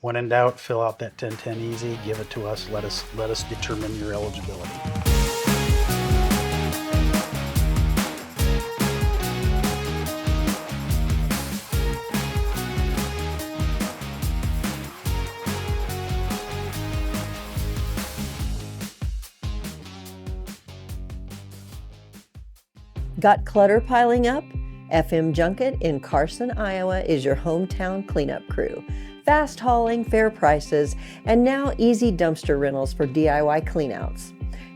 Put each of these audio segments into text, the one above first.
When in doubt, fill out that 1010 easy, give it to us, let us determine your eligibility. Got clutter piling up? FM Junket in Carson, Iowa is your hometown cleanup crew. Fast hauling, fair prices, and now easy dumpster rentals for DIY cleanouts.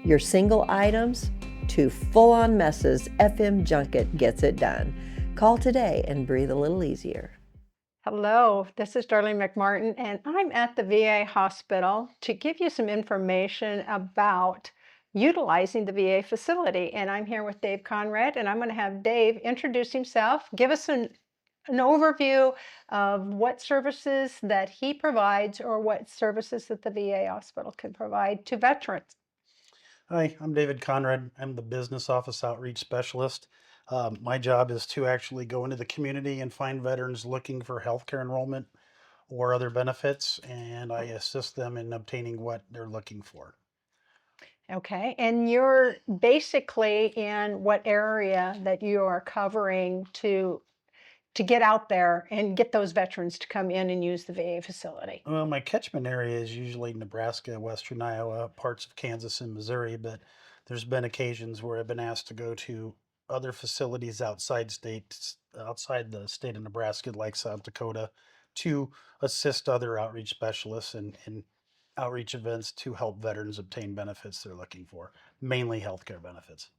Your single items to full-on messes, FM Junket gets it done. Call today and breathe a little easier. Hello, this is Darlene McMartin, and I'm at the VA hospital to give you some information about utilizing the VA facility. And I'm here with Dave Conrad, and I'm going to have Dave introduce himself, give us an overview of what services that he provides or what services that the VA hospital can provide to veterans. Hi, I'm David Conrad. I'm the business office outreach specialist. My job is to actually go into the community and find veterans looking for healthcare enrollment or other benefits, and I assist them in obtaining what they're looking for. Okay, and you're basically in what area that you are covering to get out there and get those veterans to come in and use the VA facility? Well, my catchment area is usually Nebraska, Western Iowa, parts of Kansas and Missouri, but there's been occasions where I've been asked to go to other facilities outside states, outside the state of Nebraska, like South Dakota, to assist other outreach specialists in outreach events to help veterans obtain benefits they're looking for, mainly healthcare benefits.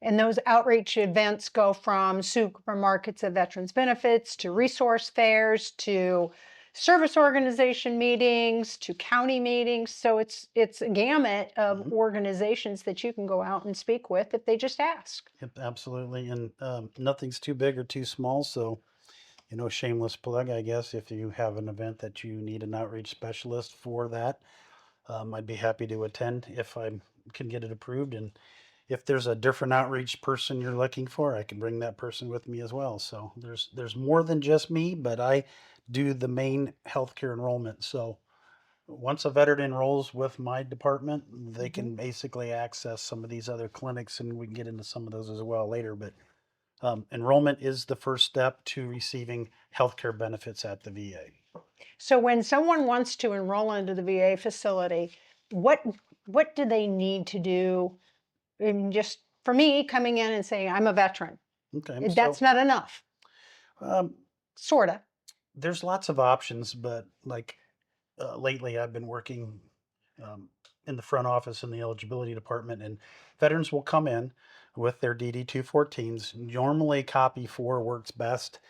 And those outreach events go from supermarkets of veterans benefits to resource fairs to service organization meetings to county meetings. So it's a gamut of Mhm. organizations that you can go out and speak with if they just ask. Yep, absolutely. And nothing's too big or too small. So, shameless plug, I guess, if you have an event that you need an outreach specialist for that, I'd be happy to attend if I can get it approved. And if there's a different outreach person you're looking for, I can bring that person with me as well. So there's more than just me, but I do the main healthcare enrollment. So once a veteran enrolls with my department, they Mhm. can basically access some of these other clinics, and we can get into some of those as well later. But enrollment is the first step to receiving healthcare benefits at the VA. So when someone wants to enroll into the VA facility, what what do they need to do? And just for me, coming in and saying I'm a veteran, Okay, that's so not enough. um, Sorta. there's lots of options, but like lately I've been working um, in the front office in the eligibility department, and veterans will come in with their DD 214s. Normally, copy 4 works best.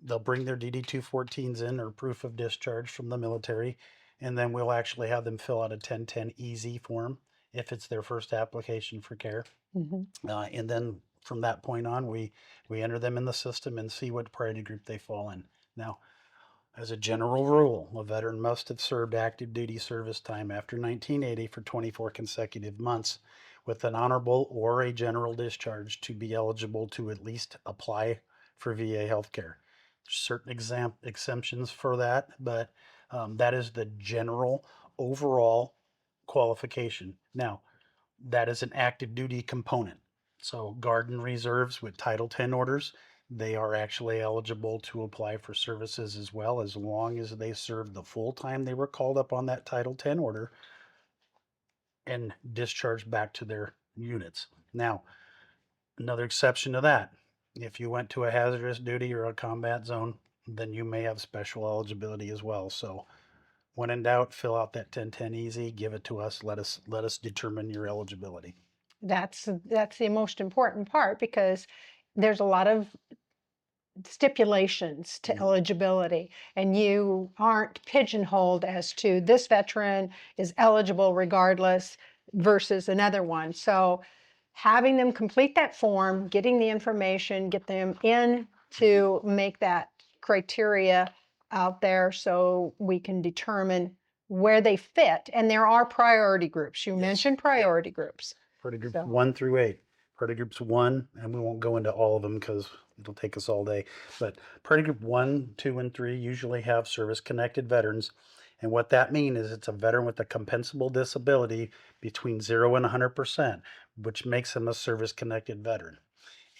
They'll bring their DD 214s in or proof of discharge from the military, and then we'll actually have them fill out a 1010 easy form if it's their first application for care. Mhm. And then from that point on, we enter them in the system and see what priority group they fall in. Now, as a general rule, a veteran must have served active duty service time after 1980 for 24 consecutive months with an honorable or a general discharge to be eligible to at least apply for VA health care. There's certain exemptions for that, but that is the general overall qualification. Now, that is an active duty component. So, Guard and Reserves with Title 10 orders, they are actually eligible to apply for services as long as they served the full time they were called up on that Title 10 order and discharged back to their units. Now, another exception to that, if you went to a hazardous duty or a combat zone, then you may have special eligibility as well. So, when in doubt, fill out that 1010 easy, give it to us, let us determine your eligibility. That's the most important part because there's a lot of stipulations to Mhm. eligibility, and you aren't pigeonholed as to this veteran is eligible regardless versus another one. So having them complete that form, getting the information, get them in to make that criteria out there so we can determine where they fit. And there are priority groups. You Yes. mentioned priority groups. Party groups So 1 through 8. Party groups 1, and we won't go into all of them because it'll take us all day. But priority group 1, 2, and 3 usually have service-connected veterans. And what that means is it's a veteran with a compensable disability between 0 and 100%, which makes them a service-connected veteran.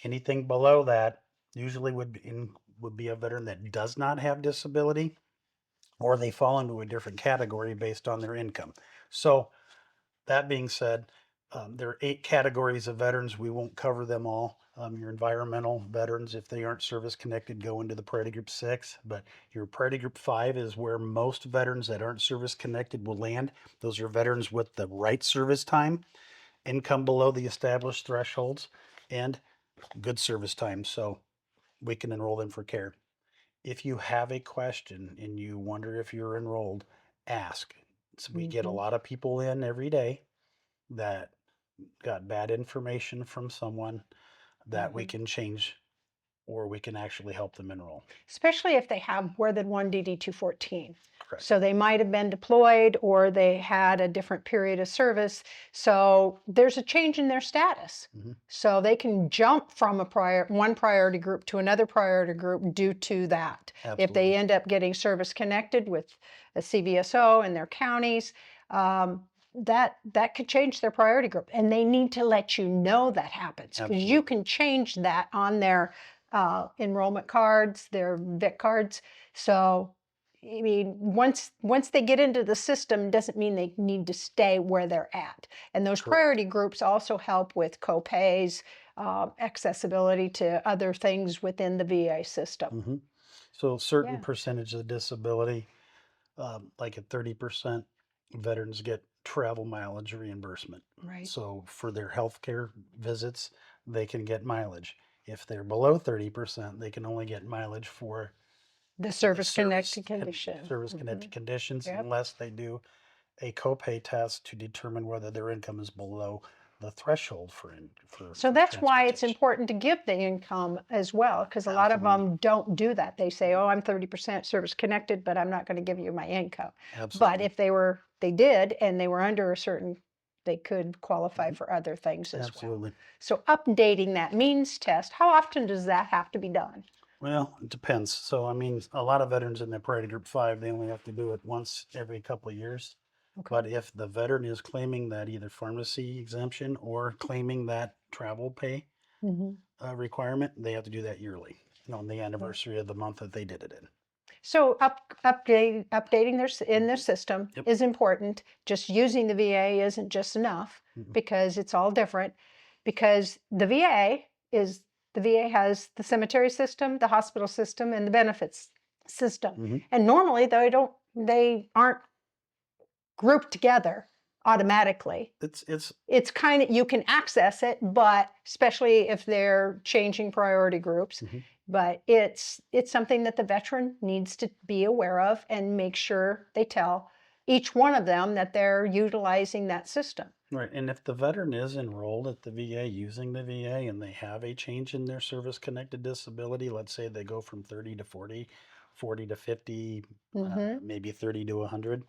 Anything below that usually would be a veteran that does not have disability, or they fall into a different category based on their income. So that being said, there are 8 categories of veterans. We won't cover them all. Your environmental veterans, if they aren't service connected, go into the priority group 6. But your priority group 5 is where most veterans that aren't service connected will land. Those are veterans with the right service time, income below the established thresholds, and good service time. So we can enroll them for care. If you have a question and you wonder if you're enrolled, ask. So we get a Mhm. lot of people in every day that got bad information from someone that we Mhm. can change, or we can actually help them enroll. Especially if they have more than one DD 214. Correct. So they might have been deployed or they had a different period of service. So there's a change in their status. Mhm. So they can jump from one priority group to another priority group due to that. If they Absolutely. end up getting service connected with a CVSO in their counties, that could change their priority group. And they need to let you know that happens because you Absolutely. can change that on their enrollment cards, their VIC cards. So, I mean, once they get into the system, doesn't mean they need to stay where they're at. And those Correct. priority groups also help with co-pays, accessibility to other things within the VA system. Hmm. So certain Yeah, percentage of disability, like at 30%, veterans get travel mileage reimbursement. right. So for their healthcare visits, they can get mileage. If they're below 30%, they can only get mileage for The the service connected condition. service connected conditions Yep. unless they do a copay test to determine whether their income is below the threshold So for that's why it's transportation. important to give the income as well, because a lot of Absolutely. them don't do that. They say, "Oh, I'm 30% service connected, but I'm not going to give you my income." But Absolutely. if they did, and they were under a certain, they could qualify Mhm. for other things as well. Absolutely. So updating that means test, how often does that have to be done? Well, it depends. So, I mean, a lot of veterans in the priority group 5, they only have to do it once every couple of years. Okay. But if the veteran is claiming that either pharmacy exemption or claiming that travel pay Hmm. requirement, they have to do that yearly on the anniversary of the month that they did it in. So updating in their system Yep. is important. Just using the VA isn't just enough Mhm. because it's all different. Because the VA has the cemetery system, the hospital system, and the benefits system. Mhm. And normally they aren't grouped together automatically. It's It's kind of, you can access it, but especially if they're changing priority groups. mhm. But it's something that the veteran needs to be aware of and make sure they tell each one of them that they're utilizing that system. Right. And if the veteran is enrolled at the VA using the VA and they have a change in their service connected disability, let's say they go from 30 to 40, 40 to 50, Mm-hmm. maybe 30 to 100,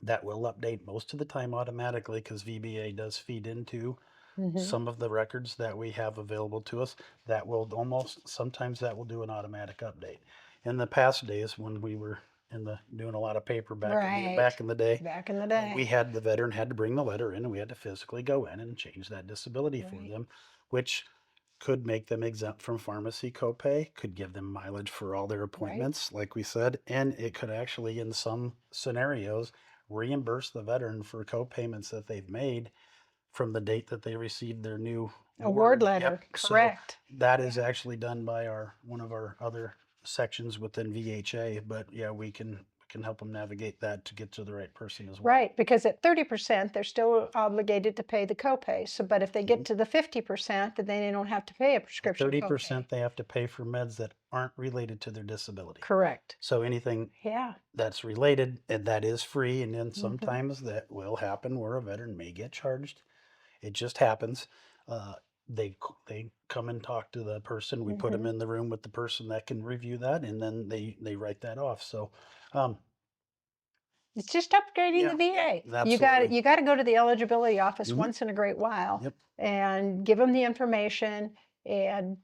that will update most of the time automatically because VBA does feed into Mm-hmm. some of the records that we have available to us. That will almost sometimes that will do an automatic update. In the past days when we were in the doing a lot of paper Right. back in the day, Back in the we day. had the veteran had to bring the letter in and we had to physically go in and change that disability for Right. them, which could make them exempt from pharmacy copay, could give them mileage for all their Right. appointments, like we said, and it could actually, in some scenarios, reimburse the veteran for co-payments that they've made from the date that they received their new Award word. Yep. letter. So Correct. that is Yeah. actually done by our one of our other sections within VHA. But yeah, we can help them navigate that to get to the right person as well. Right, because at 30%, they're still obligated to pay the copay. So, but if they Mhm. get to the 50%, then they don't have to pay a At prescription copay. 30%, they have to pay for meds that aren't related to their disability. Correct. So anything Yeah. that's related and that is free, and then Hmm. sometimes that will happen where a veteran may get charged. It just happens. Uh, they come and talk to the person. We put them Hmm. in the room with the person that can review that, and then they write that off. So, um, It's just upgrading the yeah, VA. absolutely. You got to go to the eligibility office Hmm. once in a great while Yep. and give them the information and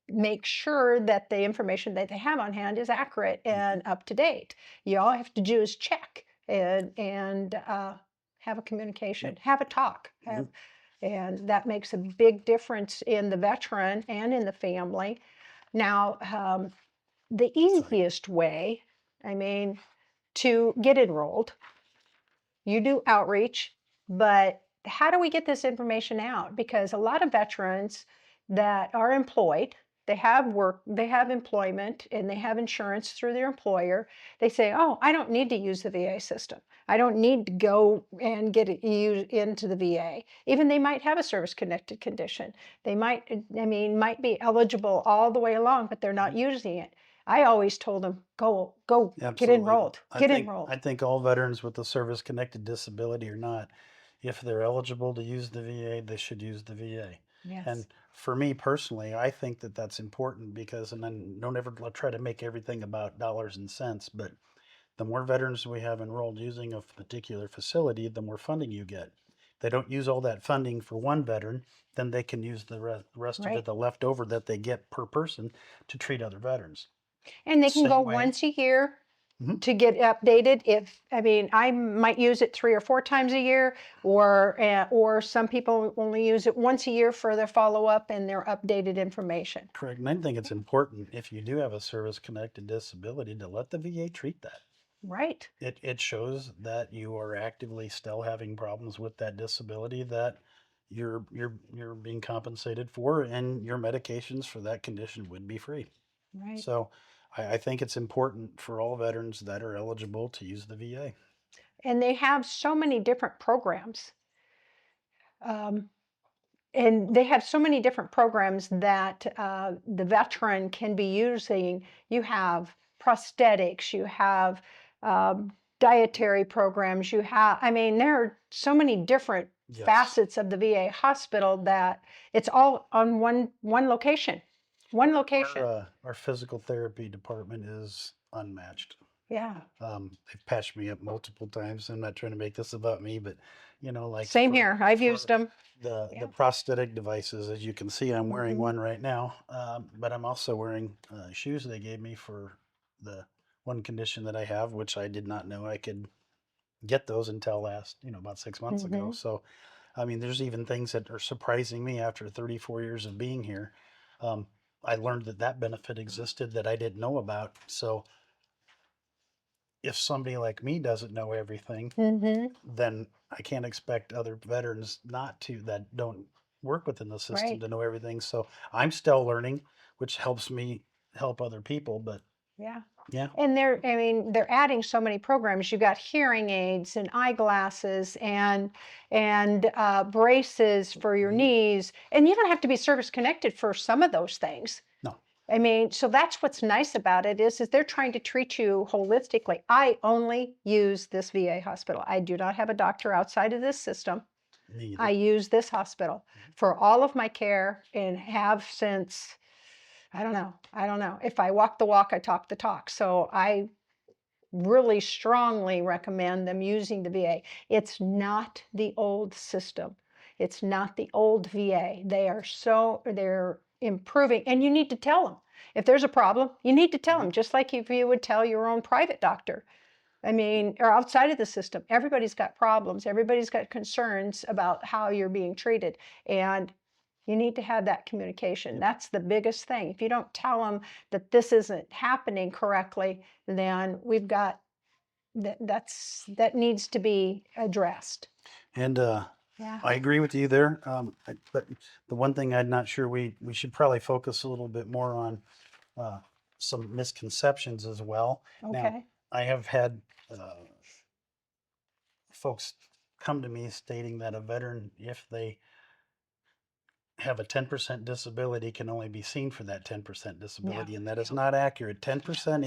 make sure that the information that they have on hand is accurate and up to date. You all have to do is check and have a communication, have a talk, and that makes a big difference in the veteran and in the family. Now, the easiest way, I mean, to get enrolled, you do outreach, but how do we get this information out? Because a lot of veterans that are employed, they have work, they have employment, and they have insurance through their employer. They say, "Oh, I don't need to use the VA system. I don't need to go and get into the VA." Even they might have a service-connected condition. They might, might be eligible all the way along, but they're not using it. I always told them, go, get Absolutely. enrolled, get enrolled. I think all veterans with a service-connected disability or not, if they're eligible to use the VA, they should use the VA. Yes. And for me personally, I think that that's important because, and then don't ever try to make everything about dollars and cents, but the more veterans we have enrolled using a particular facility, the more funding you get. They don't use all that funding for one veteran, then they can use the rest of Right. it, the leftover that they get per person, to treat other veterans. And they can go Same way. once a year Mhm. to get updated. I might use it 3 or 4 times a year, or some people only use it once a year for their follow-up and their updated information. Correct. And I think it's important if you do have a service-connected disability to let the VA treat that. Right. It shows that you are actively still having problems with that disability that you're being compensated for, and your medications for that condition would be free. Right. So I think it's important for all veterans that are eligible to use the VA. And they have so many different programs. And they have so many different programs that the veteran can be using. You have prosthetics, you have dietary programs, you have, there are so many different Yes. facets of the VA hospital that it's all on one location. One location. Our physical therapy department is unmatched. Yeah. They've patched me up multiple times. I'm not trying to make this about me, but like Same here. I've used them. The prosthetic devices, as you can see, I'm wearing Mhm. one right now, but I'm also wearing shoes they gave me for the one condition that I have, which I did not know I could get those until last, about 6 months ago. Mhm. So, there's even things that are surprising me after 34 years of being here. Um, I learned that benefit existed that I didn't know about. So, if somebody like me doesn't know everything, Mhm. then I can't expect other veterans not to, that don't work within the system, Right. to know everything. So I'm still learning, which helps me help other people. But Yeah. yeah, And they're adding so many programs. You got hearing aids and eyeglasses and braces for your Mhm. knees, and you don't have to be service connected for some of those things. No. So that's what's nice about it is they're trying to treat you holistically. I only use this VA hospital. I do not have a doctor outside of this system. Me either. I use this hospital for all of my care and have since, I don't know. If I walk the walk, I talk the talk. So I really strongly recommend them using the VA. It's not the old system. It's not the old VA. They're improving, and you need to tell them. If there's a problem, you need to tell them, just like if you would tell your own private doctor. Or outside of the system, everybody's got problems. Everybody's got concerns about how you're being treated. And you need to have that communication. Yep. That's the biggest thing. If you don't tell them that this isn't happening correctly, then we've got that needs to be addressed. And Yeah. I agree with you there. But the one thing I'm not sure, we should probably focus a little bit more on some misconceptions as well. Now, Okay. I have had folks come to me stating that a veteran, if they have a 10% disability, can only be seen for that 10% disability, and that is not accurate. 10%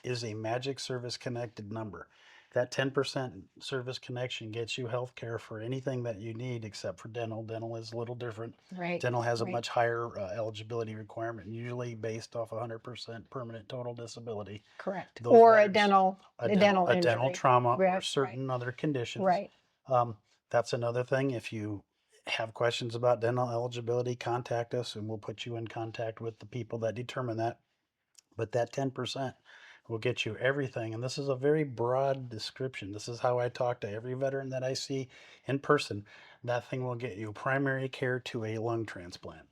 is a magic service connected number. That 10% service connection gets you health care for anything that you need except for dental. Dental is a little different. Right. Dental has a Right. much higher eligibility requirement, usually based off 100% permanent total disability. Correct. Those Or a veterans- dental a dental injury. trauma, or Right. certain other conditions. Right. That's another thing. If you have questions about dental eligibility, contact us and we'll put you in contact with the people that determine that. But that 10% will get you everything. And this is a very broad description. This is how I talk to every veteran that I see in person. That thing will get you primary care to a lung transplant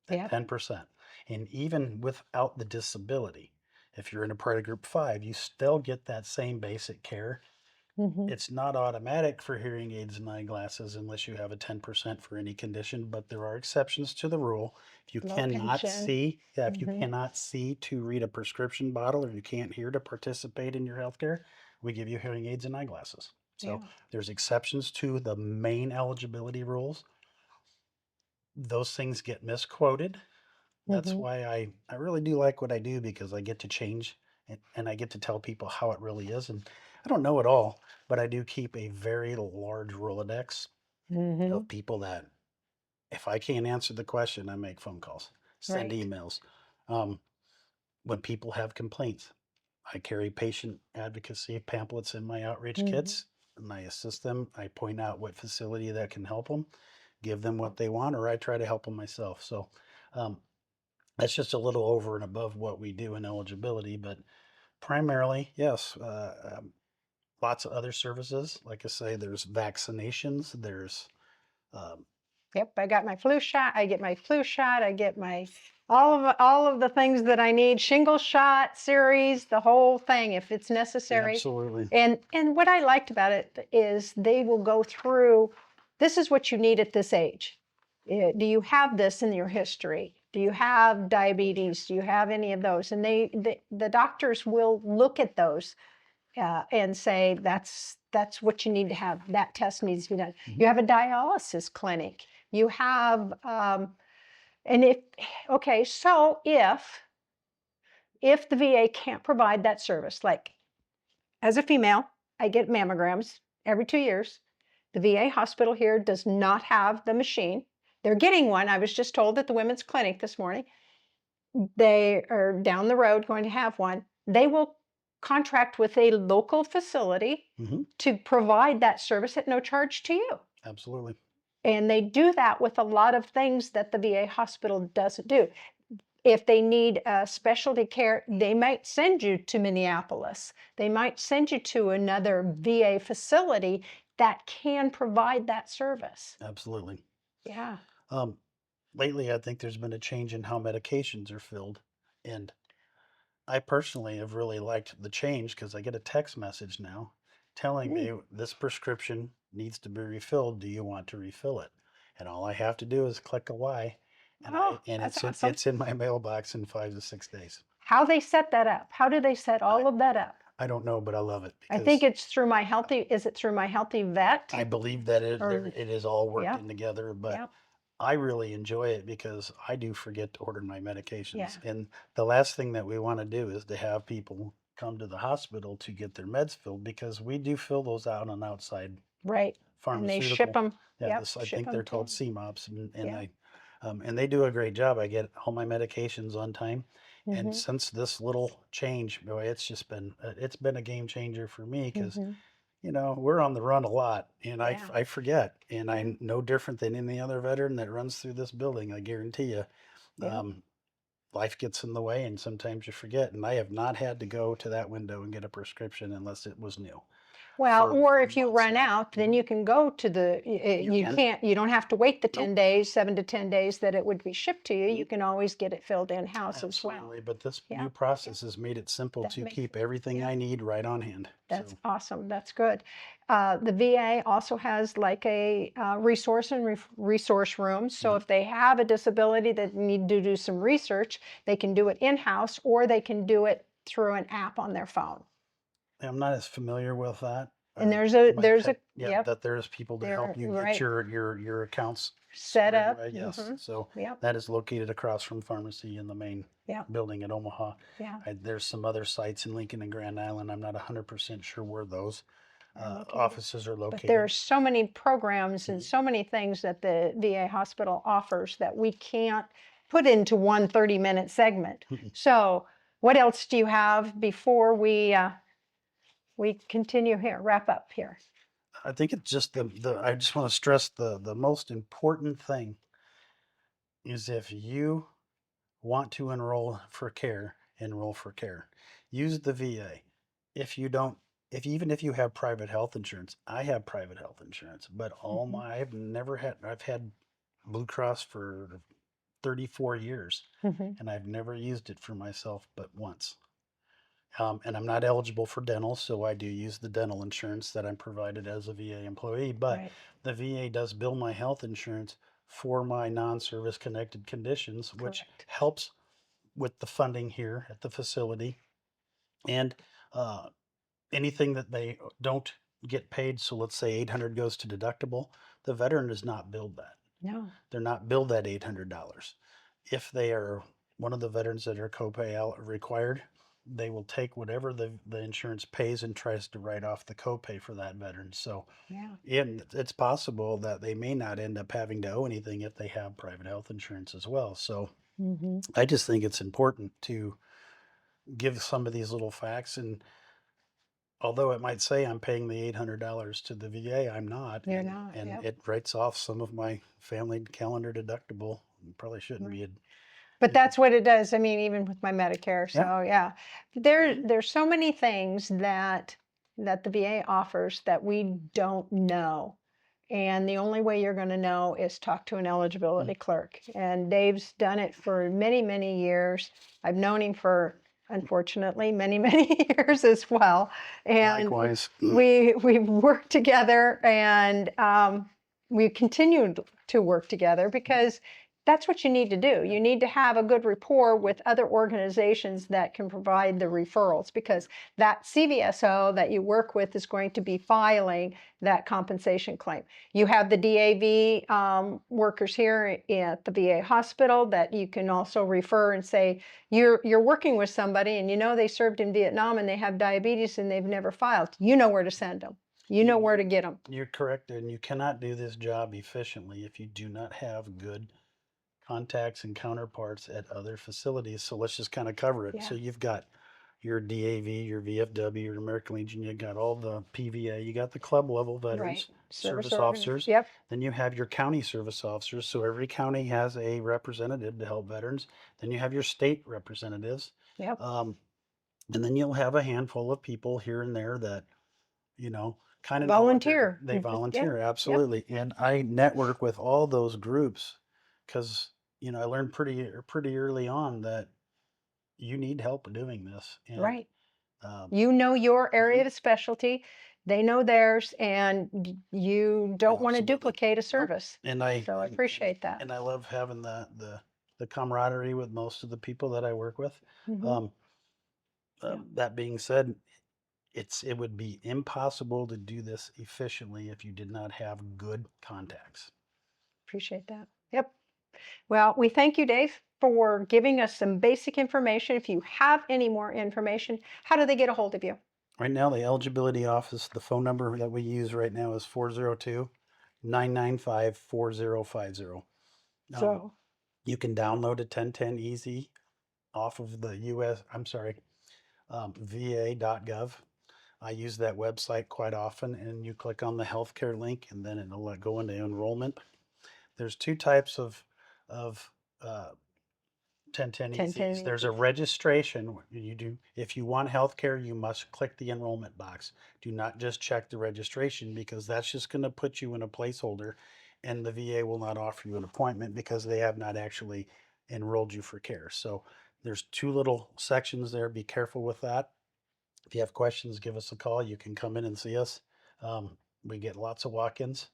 at Yep. 10%. And even without the disability, if you're in a priority group 5, you still get that same basic care. Mhm. It's not automatic for hearing aids and eyeglasses unless you have a 10% for any condition, but there are exceptions to the rule. If you Low cannot pension. see, yeah, if you Mhm. cannot see to read a prescription bottle or you can't hear to participate in your healthcare, we give you hearing aids and eyeglasses. So Yeah. there's exceptions to the main eligibility rules. Those things get misquoted. That's Mhm. why I really do like what I do because I get to change and I get to tell people how it really is. And I don't know it all, but I do keep a very large Rolodex Mhm. of people that if I can't answer the question, I make phone calls, send Right. emails. Um, when people have complaints, I carry patient advocacy pamphlets in my outreach Mhm. kits and I assist them. I point out what facility that can help them, give them what they want, or I try to help them myself. So um, that's just a little over and above what we do in eligibility, but primarily, yes, lots of other services. Like I say, there's vaccinations, there's um, Yep, I got my flu shot. I get my flu shot. I get my all of the things that I need. Shingle shot series, the whole thing if it's necessary. absolutely. And what I liked about it is they will go through. This is what you need at this age. Do you have this in your history? Do you have diabetes? Do you have any of those? And the doctors will look at those and say that's what you need to have. That test needs to be done. Mhm. You have a dialysis clinic. You have, and if okay, so if the VA can't provide that service, like as a female, I get mammograms every 2 years. The VA hospital here does not have the machine. They're getting one. I was just told at the women's clinic this morning. They are down the road going to have one. They will contract with a local facility Mhm. to provide that service at no charge to you. Absolutely. And they do that with a lot of things that the VA hospital doesn't do. If they need specialty care, they might send you to Minneapolis. They might send you to another VA facility that can provide that service. Absolutely. Yeah. Um, lately, I think there's been a change in how medications are filled. And I personally have really liked the change because I get a text message now telling Mm. me this prescription needs to be refilled. Do you want to refill it? And all I have to do is click a Y, and Oh, that's it's awesome. it's in my mailbox in 5 to 6 days. How they set that up? How do they set I all of that up? I don't know, but I love it I think because it's through my healthy, is it through my healthy vet? I believe that Or, it is all yeah, working together. But yeah, I really enjoy it because I do forget to order my yeah, medications. And the last thing that we want to do is to have people come to the hospital to get their meds filled because we do fill those out on outside right. And they ship pharmaceutical. them, Yeah, yep, this I ship think them they're to called them. CMOPs, Yeah. and they do a great job. I get all my medications on time, and Mm-hmm, since this little change, boy, it's been a game changer for me because mm-hmm, we're on the run a lot, and yeah, I forget, and yeah, I'm no different than any other veteran that runs through this building. I guarantee you, yeah. um, life gets in the way, and sometimes you forget. And I have not had to go to that window and get a prescription unless it was new Well, or for if you months run now. out, then you can go to You you can. can't, you don't have to wait the 10 Nope. days, 7 to 10 days that it would be shipped to you. You Mhm. can always get it filled in-house as well. Absolutely. But this Yeah, new yeah, process has made it simple that to makes keep it, everything yeah. I need right on hand. That's So, awesome. That's good. The VA also has like a resource and resource room. So mhm. if they have a disability that need to do some research, they can do it in-house or they can do it through an app on their phone. I'm not as familiar with that. And You might there's a, have, yeah, yep, that there's people to they're help you get right your accounts set squared up. away. Yes. Mm-hmm. So Yep, that is located across from pharmacy in the main yep, building at Omaha. yeah, There's some other sites in Lincoln and Grand Island. I'm not 100% sure where those are located. offices are But there are located. so many programs and Mhm. so many things that the VA hospital offers that we can't put into one 30-minute segment. So, what else do you have before we continue here, wrap up here? I think it's just I just want to stress the most important thing is if you want to enroll for care. Use the VA. If you don't, if even if you have private health insurance, I have private health insurance, but Mhm. I've had Blue Cross for 34 years Mhm. and I've never used it for myself but once. And I'm not eligible for dental, so I do use the dental insurance that I'm provided as a VA employee. But Right. the VA does bill my health insurance for my non-service connected conditions, which Correct. helps with the funding here at the facility. And uh, anything that they don't get paid, so let's say 800 goes to deductible, the veteran is not billed that. No. They're not billed that $800. If they are one of the veterans that are copay out required, they will take whatever the insurance pays and tries to write off the copay for that veteran. So, Yeah. and it's possible that they may not end up having to owe anything if they have private health insurance as well. So, Mhm. I just think it's important to give some of these little facts. And although it might say I'm paying the $800 to the VA, I'm not. You're not. And Yep. it writes off some of my family calendar deductible. Probably shouldn't Right. be. But that's what it does. I mean, even with my Medicare. Yeah. So yeah, there's so many things that the VA offers that we don't know. And the only way you're going to know is talk to an eligibility clerk. And Dave's done it for many, many years. I've known him for, unfortunately, many, many years as well. And Likewise. we've worked together, and we continued to work together because that's what you need to do. You need to have a good rapport with other organizations that can provide the referrals, because that CVSO that you work with is going to be filing that compensation claim. You have the DAV workers here at the VA hospital that you can also refer and say, you're working with somebody and you know they served in Vietnam and they have diabetes and they've never filed. You know where to send them. You know where to get them. You're correct, and you cannot do this job efficiently if you do not have good contacts and counterparts at other facilities. So let's just kind of cover it. So Yeah. you've got your DAV, your VFW, your American Legion, you got all the PVA, you got the club level Right. veterans, Service service organ. officers, Yep. then you have your county service officers. So every county has a representative to help veterans. Then you have your state representatives. Yep. Um, and then you'll have a handful of people here and there that kind of know what Volunteer. they Yep. volunteer. Yep. Absolutely. And I network with all those groups because, I learned pretty early on that you need help doing this. And, Right. um, You know your area mhm, of specialty, they know theirs, and you don't want to absolutely. duplicate a Nope. service. And I, So I appreciate that. and I love having the camaraderie with most of the people that I work with. Hmm. Um, Yeah, that being said, it would be impossible to do this efficiently if you did not have good contacts. appreciate that. Yep. Well, we thank you, Dave, for giving us some basic information. If you have any more information, how do they get a hold of you? Right now, the eligibility office, the phone number that we use right now is 402-995-4050. So, You can download a 1010 Easy off of the va.gov. I use that website quite often, and you click on the healthcare link, and then it'll go into enrollment. There's two types of uh, 1010 1010 EZs. There's a easy. registration. You do, if you want healthcare, you must click the enrollment box. Do not just check the registration because that's just going to put you in a placeholder and the VA will not offer you an appointment because they have not actually enrolled you for care. So there's two little sections there. Be careful with that. If you have questions, give us a call. You can come in and see us. We get lots of walk-ins.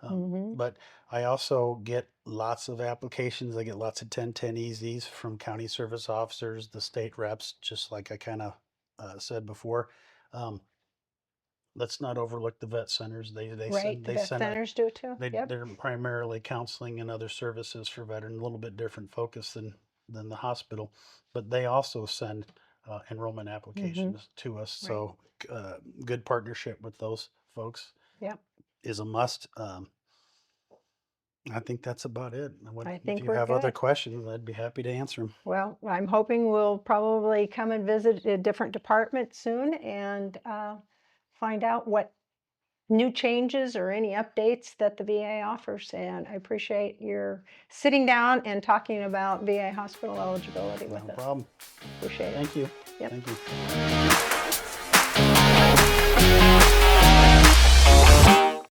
Hmm. But I also get lots of applications. I get lots of 1010 EZs from county service officers, the state reps, just like I kind of said before. Um, let's not overlook the vet centers. Right. The They vet send a centers do it too. Yep. they're primarily counseling and other services for veterans, a little bit different focus than the hospital, but they also send enrollment Hmm. applications to us. Right. So good partnership with those folks Yep. is a must. I think that's about it. I If think you we're have other good. questions, I'd be happy to answer them. Well, I'm hoping we'll probably come and visit a different department soon and find out what new changes or any updates that the VA offers. And I appreciate your sitting down and talking about VA hospital eligibility No with us. problem. Appreciate it. Thank you. Yep. Thank you.